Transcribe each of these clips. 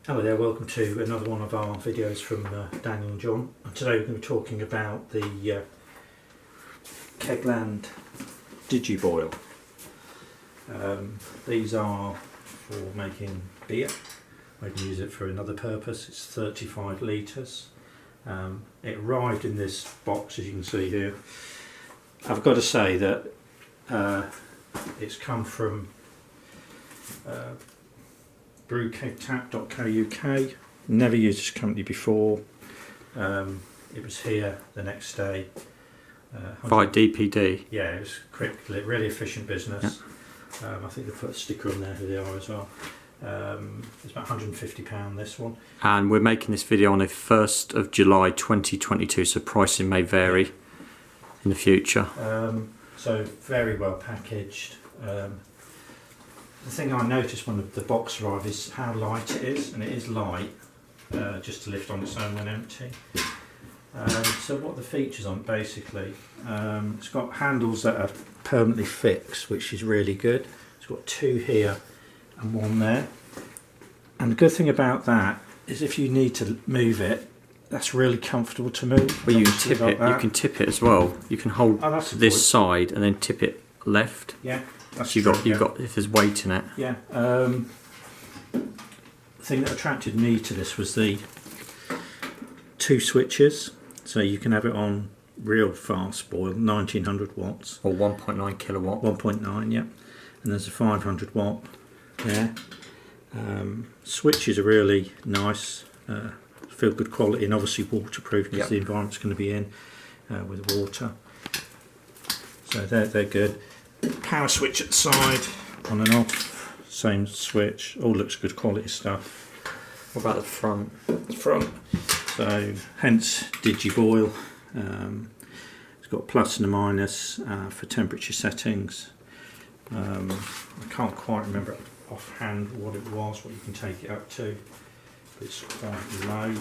Hello there, welcome to another one of our videos from Daniel and John. And today we're going to be talking about the Kegland Digiboil. These are for making beer. I can use it for another purpose. It's 35 litres. It arrived in this box, as you can see here. I've got to say that it's come from brewkegtap.co.uk. Never used this company before. It was here the next day. By DPD. Yeah, it was quick, really efficient business. Yeah. I think they put a sticker on there who they are as well. It's about £150 this one. And we're making this video on the 1st of July 2022, so pricing may vary in the future. So very well packaged. The thing I noticed when the box arrived is how light it is, and it is light, just to lift on its own when empty. So what the features on it basically, it's got handles that are permanently fixed, which is really good. It's got two here and one there. And the good thing about that is if you need to move it, that's really comfortable to move. Well, you can tip it. You can tip it as well. You can hold this side and then tip it left. Yeah. That's you've got if there's weight in it. Yeah. The thing that attracted me to this was the two switches, so you can have it on real fast boil, 1900 watts or 1.9 kilowatt. 1.9, yeah. And there's a 500 watt there. Switches are really nice, feel good quality, and obviously waterproof because the environment's going to be in with water. So they're good. Power switch at the side, on and off, same switch, all looks good quality stuff. What about the front? The front, so hence Digiboil. It's got plus and a minus for temperature settings. I can't quite remember offhand what it was, what you can take it up to, but it's quite low.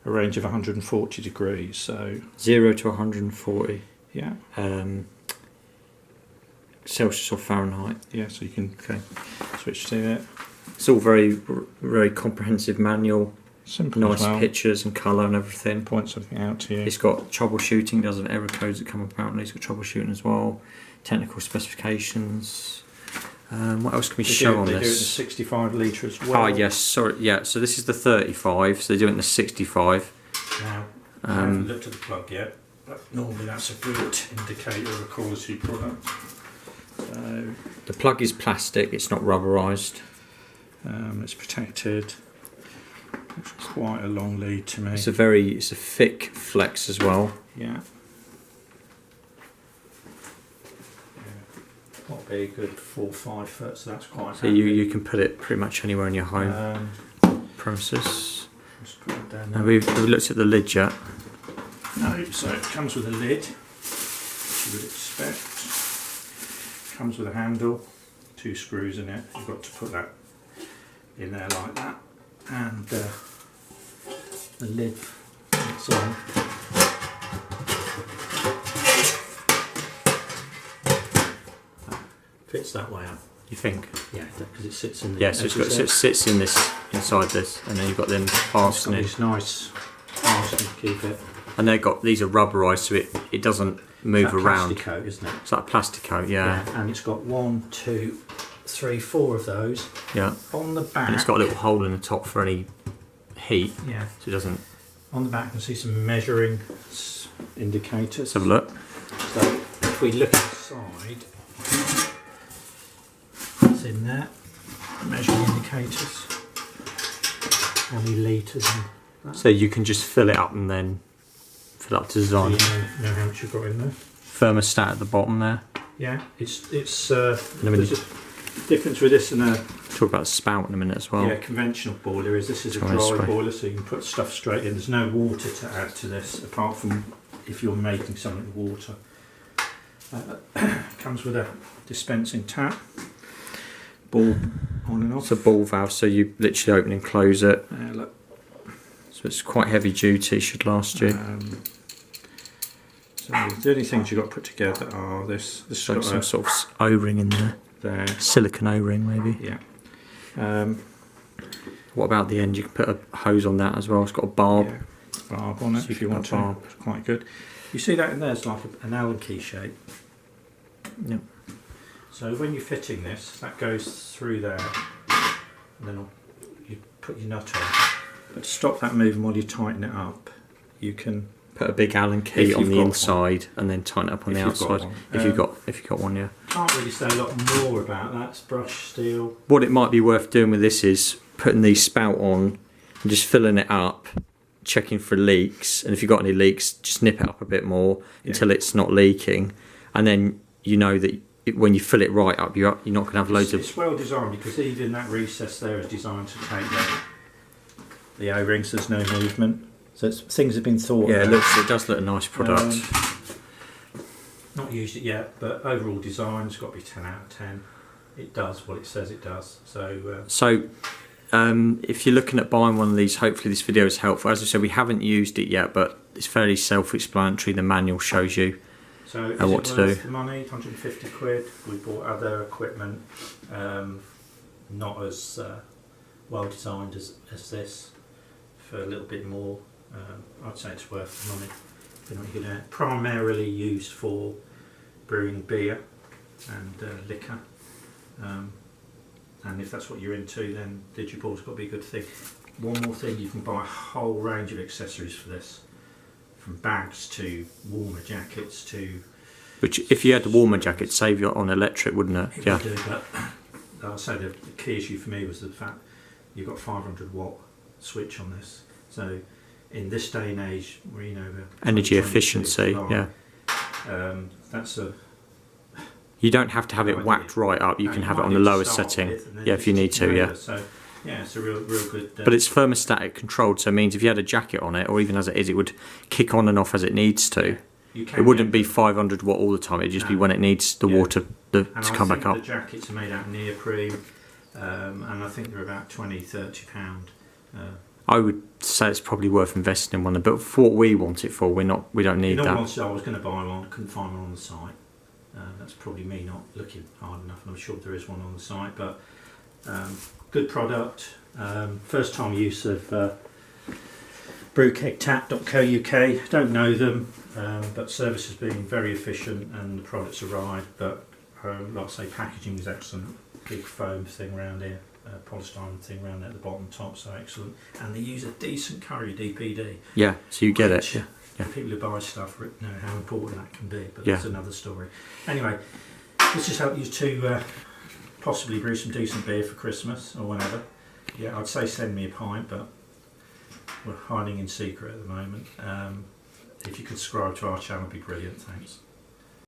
A range of 140 degrees, so 0 to 140. Yeah. Celsius or Fahrenheit. Yeah, so you can switch to it. It's all very comprehensive manual. Simple. Nice pictures and colour and everything. Point something out to you. It's got troubleshooting. Does have error codes that come up apparently. It's got troubleshooting as well. Technical specifications. What else can we show on this? They do it in 65 litre as well. Oh yes, sorry, yeah. So this is the 35. So they do it in the 65. Now, I haven't looked at the plug yet, but normally that's a good indicator of a quality product. So the plug is plastic. It's not rubberised. It's protected. It's quite a long lead to me. It's a thick flex as well. Yeah. Might be a good 4 or 5 foot, so that's quite so you can put it pretty much anywhere in your home premises. Let's put it down now we've looked at the lid yet. No, so it comes with a lid, which you would expect. Comes with a handle, 2 screws in it. You've got to put that in there like that, and the lid it's on. Fits that way up. You think? Yeah, because it sits in the. Yes, yeah, so it sits in this, inside this, and then you've got them fastening. It's nice fastening to keep it. And these are rubberised, so it doesn't move around. Plastic coat, isn't it? It's like a plastic coat, yeah. And it's got 1, 2, 3, 4 of those. Yeah. On the back. And it's got a little hole in the top for any heat. Yeah. So it doesn't. On the back, you can see some measuring indicators. Let's have a look. So if we look inside. In there, measuring indicators, how many litres and that. So you can just fill it up and then fill up to design. So you know how much you've got in there. Thermostat at the bottom there. Yeah, there's a difference with this and a talk about the spout in a minute as well. Yeah, conventional boiler is this is a dry boiler, so you can put stuff straight in. There's no water to add to this apart from if you're making something with water. Comes with a dispensing tap. Ball on and off. It's a ball valve, so you literally open and close it. Yeah, look. So it's quite heavy duty, should last you. So the only things you've got to put together are this. This got some sort of O-ring in there. there. Silicone O-ring maybe. Yeah. What about the end? You can put a hose on that as well. It's got a barb. Yeah, barb on it So if you want to. barb. It's quite good. You see that in there? It's like an Allen key shape. Yep. So when you're fitting this, that goes through there, and then you put your nut on. But to stop that moving while you tighten it up, you can put a big Allen key on the inside and then tighten it up on the outside. If you've got one, yeah. Can't really say a lot more about that. It's brushed steel. What it might be worth doing with this is putting the spout on and just filling it up, checking for leaks, and if you've got any leaks, just nip it up a bit more until it's not leaking, and then you know that when you fill it right up, you're not going to have loads of... It's well designed because even that recess there is designed to take the O-rings, there's no movement. So things have been thought Yeah, about. it does look a nice product. Not used it yet, but overall design's got to be 10 out of 10. It does what it says it does. So, if you're looking at buying one of these, hopefully this video is helpful. As I said, we haven't used it yet, but it's fairly self-explanatory. The manual shows you what to do. The money, 150 quid. We bought other equipment, not as well designed as this, for a little bit more. I'd say it's worth the money. You know, you're gonna primarily used for brewing beer and liquor. And if that's what you're into, then Digiboil's got to be a good thing. One more thing, you can buy a whole range of accessories for this, from bags to warmer jackets to... Which, if you had the warmer jacket, save you on electric, wouldn't it? It would do, but I'll say the key issue for me was the fact you've got 500 watt switch on this. So in this day and age, where you know the energy efficiency, that's a... You don't have to have it whacked right up. You can have it on the lowest setting. Yeah, if you need to. Yeah. So yeah, it's a real good. But it's thermostatic controlled, so it means if you had a jacket on it, or even as it is, it would kick on and off as it needs to. It wouldn't be 500 watt all the time. It'd just be when it needs the water to come back up. The jackets are made out of neoprene, and I think they're about £20–30. I would say it's probably worth investing in one, but for what we want it for, we don't need that. I was going to buy one, couldn't find one on the site. That's probably me not looking hard enough, and I'm sure there is one on the site. But good product. First time use of brewkegtap.co.uk. Don't know them, but service has been very efficient and the products arrived. But like I say, packaging is excellent. Big foam thing around here, polystyrene thing around there at the bottom, top, so excellent. And they use a decent curry DPD. Yeah, so you get it. Yeah. Yeah. People who buy stuff know how important that can be, but that's another story. Anyway, this has helped you to possibly brew some decent beer for Christmas or whenever. Yeah, I'd say send me a pint, but we're hiding in secret at the moment. If you could subscribe to our channel, it'd be brilliant. Thanks.